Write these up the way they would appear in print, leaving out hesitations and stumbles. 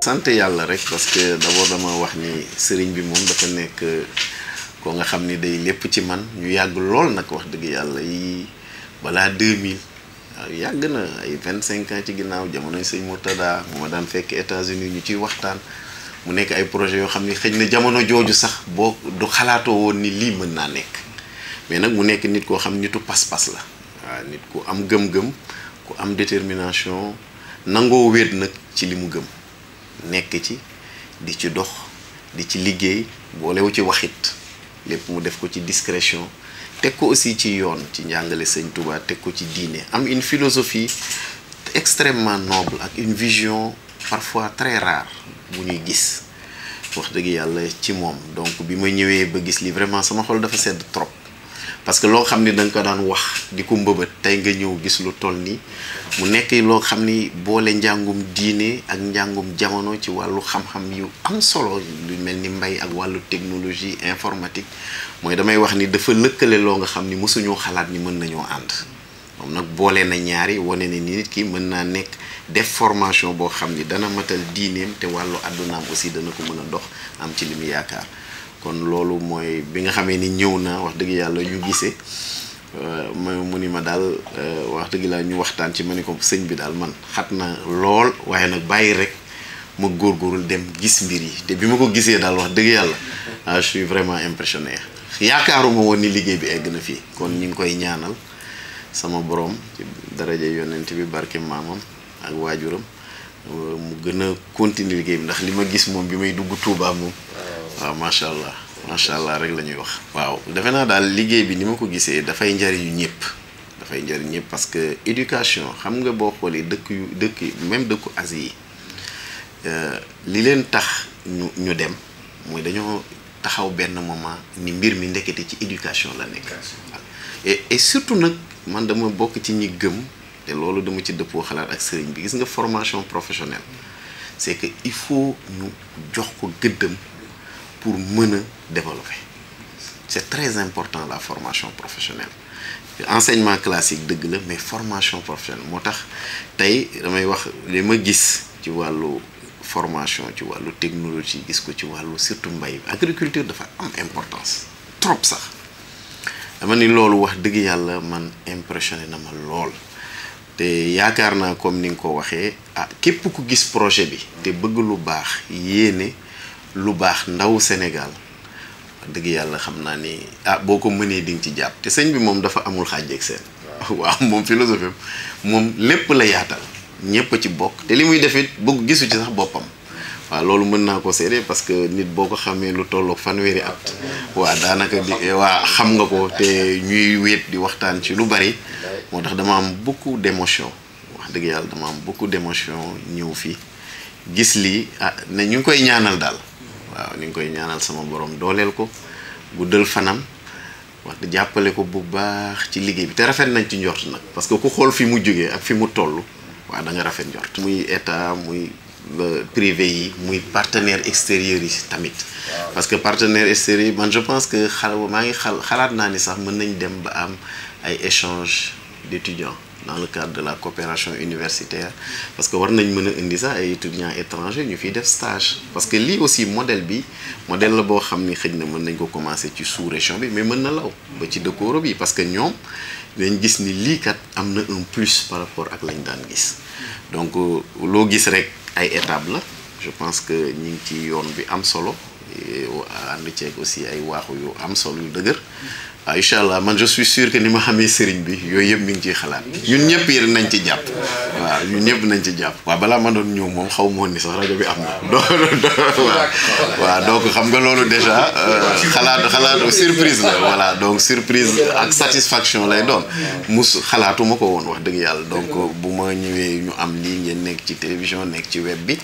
sant yàlla rek parce que d'abord dama wax ni sëriñ bi moom dafa nekk ko nga xam ni day lépp ci man ñu yàgg lool nag wax dëgg yàlla yi balaa 2000 waaw yàgg na ay 25 ans ci ginnaaw jamonoy sëñ Murtada mu ma daan fekk États-Unis ñu ciy waxtaan mu nekk ay projet yoo xam ni xëy na jamono jooju sax boo du xalaatoo woon ni lii mën naa nekk mais nag mu nekk nit koo xam nitu pas-pas la waaw nit ku am gëm-gëm ku am détermination nangoo wéet nag ci li mu gëm nekk ci di ci dox di ci liggéey boolewu ci waxit lépp mu def ko ci discrétion teg ko aussi ci yoon ci njàngale sëñ Touba teg ko ci diine am une philosophie extrêmement noble ak une vision parfois très rare bu ñuy gis wax dëgg yàlla ci moom donc bi ma ñëwee ba gis li vraiment sama xol dafa sedd trop parce que loo xam ni da nga ko daan wax di ko mbëbët tey nga ñëw gis lu toll nii mu nekk loo xam ni boole njàngum diine ak njàngum jamono ci wàllu xam-xam yu am solo lu mel ni mbay ak wàllu technologie informatique mooy damay wax ni dafa lëkkale loo nga xam ni mosuñoo xalaat ni mën nañoo ànd moom nag boole na ñaari wane ne ni nit ki mën naa nekk def formation boo xam ni dana matal diineem te wàllu àddunaam aussi dana ko mën a dox am ci li mu yaakaar kon loolu mooy bi nga xamee ni ñëw na wax dëgg yàlla ñu gisee mu ni ma daal wax dëgg laa ñu waxtaan ci ma ni ko sëñ bi daal man xat na lool waaye nag bàyyi rek ma góorgóorlu dem gis mbir yi te bi ma ko gisee daal wax dëgg yàlla je suis vraiment impressionné yaakaaruma woon ni liggéey bi egg na fii kon ñu ngi koy ñaanal sama borom ci daraja yonent bi barke maamam ak waajuram mu gën a continuer liggéey bi ndax li ma gis moom bi may dugg Touba moom waaw macha allah rek la ñuy wax. waaw defe naa daal liggéey bi ni ma ko gisee dafay njariñu ñëpp parce que éducation xam nga boo xoolee dëkk même dëkku Asie yi li leen tax ñu dem mooy dañoo taxaw benn moment ni mbir mi ndekete ci éducation la nekk. et surtout nag man dama bokk ci ñi gëm te loolu dama ci dëppoo xalaat ak sëriñ bi gis nga formation professionnelle c'est que il faut ñu jox ko gëddëm pour mën a développer c'est très important la formation professionnelle enseignement classique dëgg la mais formation professionnelle moo tax tey damay wax li ma gis ci wàllu formation ci wàllu technologie gis ko ci wàllu surtout mbay agriculture dafa am importance trop sax dama ni loolu wax dëgg yàlla man impressionné na ma lool te yaakaar naa comme ni nga ko waxee képp ku gis projet bi te bëgg lu baax yéene lu baax ndaw Sénégal wax dëgg yàlla xam naa ni boo ko mënee di nga ci jàpp te sëñ bi moom dafa amul xàjjeeg seen waaw moom philosophie moom lépp la yaatal ñëpp a ci bokk te li muy def it bëgg gisu ci sax boppam waaw loolu mën naa ko seede parce que nit boo ko xamee lu tolloog fanweeri at waa daanaka waa xam nga ko te ñuy wéet di waxtaan ci lu bari moo tax dama am beaucoup d'émotion wax dëgg yàlla dama am beaucoup d'émotion ñëw fii gis lii ne ñu ngi koy ñaanal daal waaw ñu ngi koy ñaanal sama borom dooleel ko guddal fanam wax di jàppale ko bu baax ci liggéey bi te rafet nañ ci njort nag parce que ku xool fi mu jógee ak fi mu toll waaw da nga rafet njort muy état muy privé yi muy partenaires extérieurs yi tamit parce que partenaires extérieurs yi man je pense que maa ngi xalaat naa ni sax mën nañ dem ba am ay échanges d'étudiants dans le cadre de la coopération universitaire parce que war nañ mën a indi sax ay étudiants étrangers ñu fiy def stage parce que lii aussi modèle la boo xam ni xëj na mën nañ ko commencer ci sous-région bi mais mën na law ba ci dëkku Europe yi parce que ñoom dañ gis ni lii kat am na un plus par rapport ak lañ daan gis donc loo gis rek ay étapes la je pense que ñu ngi ci yoon bi am solo ànd ceeg aussi ay waaxu yu am solo yu dëgër waaw incha allah man je suis sûr que ni ma xamee sëriñ bi yooyu yëpp mi ngi ciy xalaat ñun ñëpp yi nañ ci jàpp waaw ñun ñëpp nañ ci jàpp waaw balaa ma doon ñëw moom xaw ma woon ni sax rajo bi am na waaw donc xam nga loolu déjà xalaatu surprise la voilà donc surprise ak satisfaction lay doon xalaatuma ko woon wax dëgg yàlla donc bu ma ñëwee ñu am lii ngeen nekk ci télévision nekk ci web bi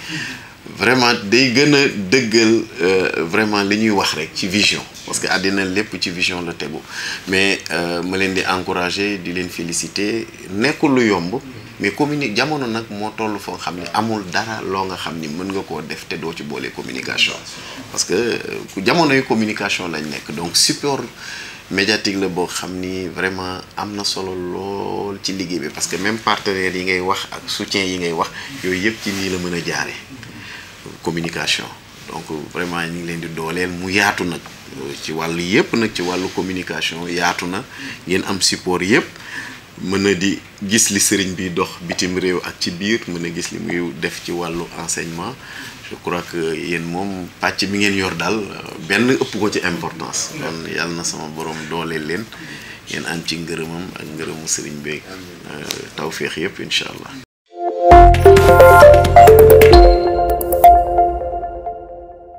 vraiment day gën a dëggal vraiment li ñuy wax rek ci vision parce que àddina lépp ci vision la tegu mais ma leen di encourager di leen féliciter nekkul lu yomb mais jamono nag moo toll foo xam ne amul dara loo nga xam ni mën nga koo def te doo ci boole communication parce que jamono yu communication lañ nekk donc support médiatique la boo xam ni vraiment am na solo lool ci liggéey bi parce que même partenaires yi ngay wax ak soutien yi ngay wax yooyu yëpp ci nii la mën a jaare communication donc vraiment ñu ngi leen di dooleel mu yaatu nag ci wàllu yëpp nag ci wàllu communication yaatu na ngeen am support yëpp mën a di gis li sëriñ bi dox bitim réew ak ci biir mën a gis li muy def ci wàllu enseignement je crois que yéen moom pàcc bi ngeen yor daal benn ëpp ko ci importance kon yàlla na sama borom dooleel leen ngeen am ci ngërëmam ak ngërëmu sëriñ beeg tawféex yëpp incha allah